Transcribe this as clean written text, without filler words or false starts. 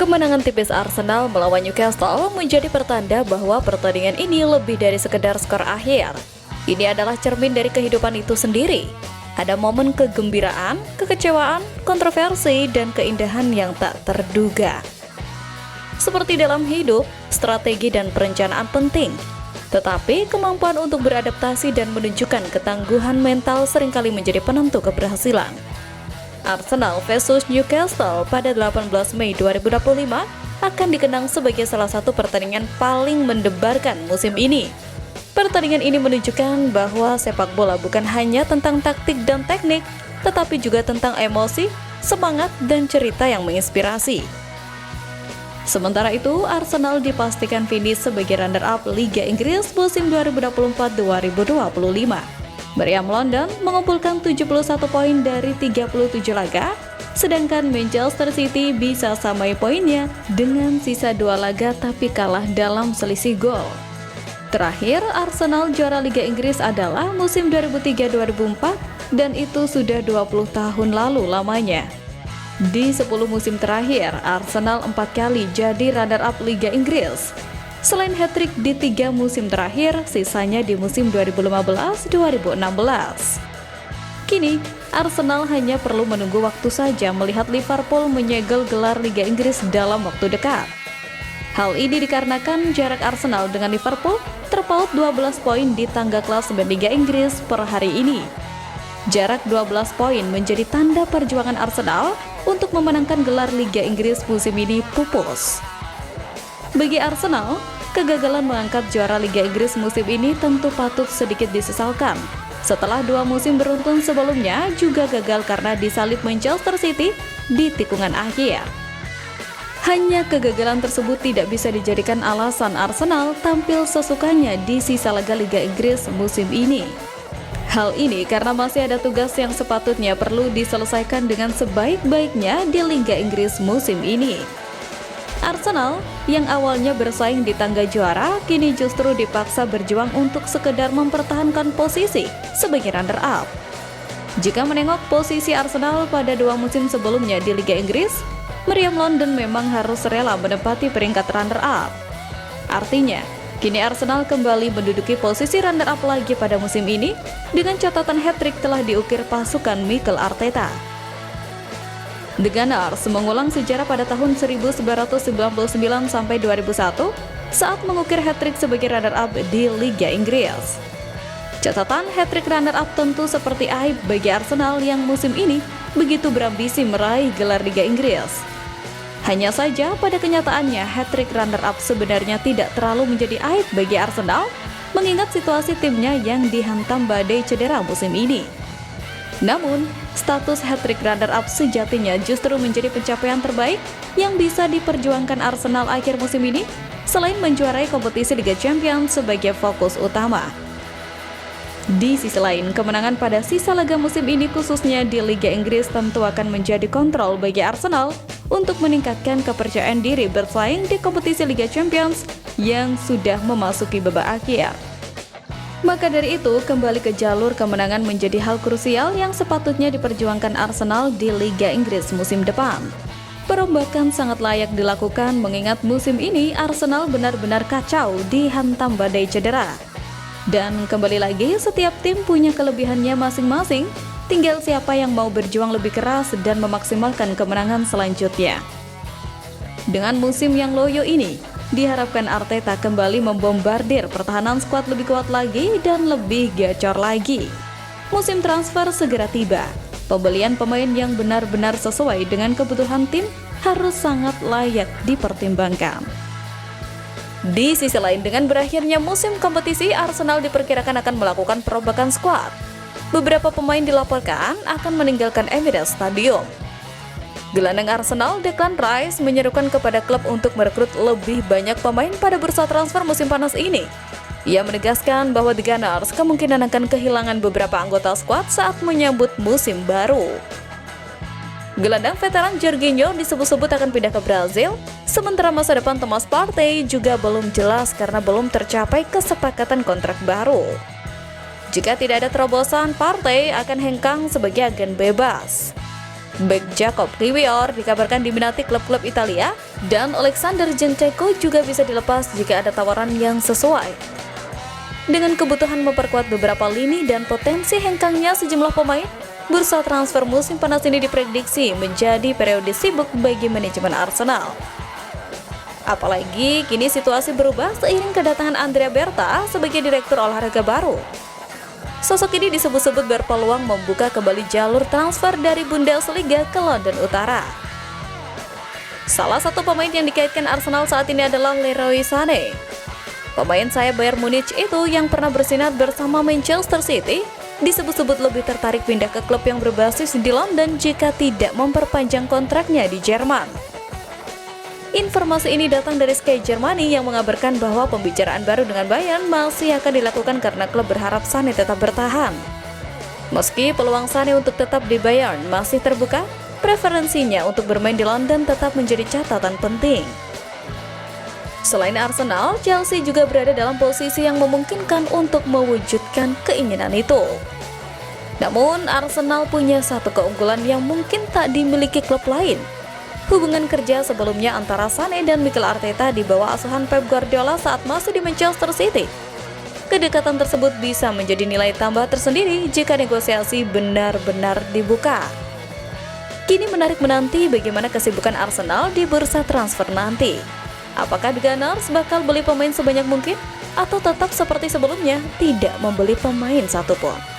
Kemenangan tipis Arsenal melawan Newcastle menjadi pertanda bahwa pertandingan ini lebih dari sekedar skor akhir. Ini adalah cermin dari kehidupan itu sendiri. Ada momen kegembiraan, kekecewaan, kontroversi, dan keindahan yang tak terduga. Seperti dalam hidup, strategi dan perencanaan penting. Tetapi kemampuan untuk beradaptasi dan menunjukkan ketangguhan mental seringkali menjadi penentu keberhasilan. Arsenal versus Newcastle pada 18 Mei 2025 akan dikenang sebagai salah satu pertandingan paling mendebarkan musim ini. Pertandingan ini menunjukkan bahwa sepak bola bukan hanya tentang taktik dan teknik, tetapi juga tentang emosi, semangat, dan cerita yang menginspirasi. Sementara itu, Arsenal dipastikan finish sebagai runner-up Liga Inggris musim 2024-2025. Meriam London mengumpulkan 71 poin dari 37 laga, sedangkan Manchester City bisa samai poinnya dengan sisa 2 laga tapi kalah dalam selisih gol. Terakhir, Arsenal juara Liga Inggris adalah musim 2003-2004 dan itu sudah 20 tahun lalu lamanya. Di 10 musim terakhir, Arsenal 4 kali jadi runner-up Liga Inggris. Selain hat-trick di 3 musim terakhir, sisanya di musim 2015-2016. Kini, Arsenal hanya perlu menunggu waktu saja melihat Liverpool menyegel gelar Liga Inggris dalam waktu dekat. Hal ini dikarenakan jarak Arsenal dengan Liverpool terpaut 12 poin di tangga klasemen Liga Inggris per hari ini. Jarak 12 poin menjadi tanda perjuangan Arsenal untuk memenangkan gelar Liga Inggris musim ini pupus. Bagi Arsenal, kegagalan mengangkat juara Liga Inggris musim ini tentu patut sedikit disesalkan. Setelah 2 musim beruntun sebelumnya juga gagal karena disalip Manchester City di tikungan akhir. Hanya kegagalan tersebut tidak bisa dijadikan alasan Arsenal tampil sesukanya di sisa laga Liga Inggris musim ini. Hal ini karena masih ada tugas yang sepatutnya perlu diselesaikan dengan sebaik-baiknya di Liga Inggris musim ini. Arsenal yang awalnya bersaing di tangga juara kini justru dipaksa berjuang untuk sekedar mempertahankan posisi sebagai runner-up. Jika menengok posisi Arsenal pada 2 musim sebelumnya di Liga Inggris, Meriam London memang harus rela menempati peringkat runner-up. Artinya, kini Arsenal kembali menduduki posisi runner-up lagi pada musim ini dengan catatan hat-trick telah diukir pasukan Mikel Arteta. The Gunners mengulang sejarah pada tahun 1999 sampai 2001 saat mengukir hat-trick sebagai runner-up di Liga Inggris. Catatan hat-trick runner-up tentu seperti aib bagi Arsenal yang musim ini begitu berambisi meraih gelar Liga Inggris. Hanya saja pada kenyataannya hat-trick runner-up sebenarnya tidak terlalu menjadi aib bagi Arsenal mengingat situasi timnya yang dihantam badai cedera musim ini. Namun, status hat-trick runner-up sejatinya justru menjadi pencapaian terbaik yang bisa diperjuangkan Arsenal akhir musim ini selain menjuarai kompetisi Liga Champions sebagai fokus utama. Di sisi lain, kemenangan pada sisa laga musim ini khususnya di Liga Inggris tentu akan menjadi kontrol bagi Arsenal untuk meningkatkan kepercayaan diri bersaing di kompetisi Liga Champions yang sudah memasuki babak akhir. Maka dari itu, kembali ke jalur kemenangan menjadi hal krusial yang sepatutnya diperjuangkan Arsenal di Liga Inggris musim depan. Perombakan sangat layak dilakukan mengingat musim ini Arsenal benar-benar kacau dihantam badai cedera. Dan kembali lagi, setiap tim punya kelebihannya masing-masing, tinggal siapa yang mau berjuang lebih keras dan memaksimalkan kemenangan selanjutnya. Dengan musim yang loyo ini, diharapkan Arteta kembali membombardir pertahanan skuad lebih kuat lagi dan lebih gacor lagi. Musim transfer segera tiba. Pembelian pemain yang benar-benar sesuai dengan kebutuhan tim harus sangat layak dipertimbangkan. Di sisi lain, dengan berakhirnya musim kompetisi, Arsenal diperkirakan akan melakukan perombakan skuad. Beberapa pemain dilaporkan akan meninggalkan Emirates Stadium. Gelandang Arsenal, Declan Rice, menyerukan kepada klub untuk merekrut lebih banyak pemain pada bursa transfer musim panas ini. Ia menegaskan bahwa The Gunners kemungkinan akan kehilangan beberapa anggota skuad saat menyambut musim baru. Gelandang veteran Jorginho disebut-sebut akan pindah ke Brazil, sementara masa depan Thomas Partey juga belum jelas karena belum tercapai kesepakatan kontrak baru. Jika tidak ada terobosan, Partey akan hengkang sebagai agen bebas. Bek Jacob Kiwior dikabarkan diminati klub-klub Italia, dan Alexander Zinchenko juga bisa dilepas jika ada tawaran yang sesuai. Dengan kebutuhan memperkuat beberapa lini dan potensi hengkangnya sejumlah pemain, bursa transfer musim panas ini diprediksi menjadi periode sibuk bagi manajemen Arsenal. Apalagi kini situasi berubah seiring kedatangan Andrea Berta sebagai direktur olahraga baru. Sosok ini disebut-sebut berpeluang membuka kembali jalur transfer dari Bundesliga ke London Utara. Salah satu pemain yang dikaitkan Arsenal saat ini adalah Leroy Sané. Pemain sayap Bayern Munich itu yang pernah bersinar bersama Manchester City disebut-sebut lebih tertarik pindah ke klub yang berbasis di London jika tidak memperpanjang kontraknya di Jerman. Informasi ini datang dari Sky Germany yang mengabarkan bahwa pembicaraan baru dengan Bayern masih akan dilakukan karena klub berharap Sané tetap bertahan. Meski peluang Sané untuk tetap di Bayern masih terbuka, preferensinya untuk bermain di London tetap menjadi catatan penting. Selain Arsenal, Chelsea juga berada dalam posisi yang memungkinkan untuk mewujudkan keinginan itu. Namun, Arsenal punya satu keunggulan yang mungkin tak dimiliki klub lain. Hubungan kerja sebelumnya antara Sané dan Mikel Arteta di bawah asuhan Pep Guardiola saat masih di Manchester City. Kedekatan tersebut bisa menjadi nilai tambah tersendiri jika negosiasi benar-benar dibuka. Kini menarik menanti bagaimana kesibukan Arsenal di bursa transfer nanti. Apakah The Gunners bakal beli pemain sebanyak mungkin? Atau tetap seperti sebelumnya, tidak membeli pemain satupun?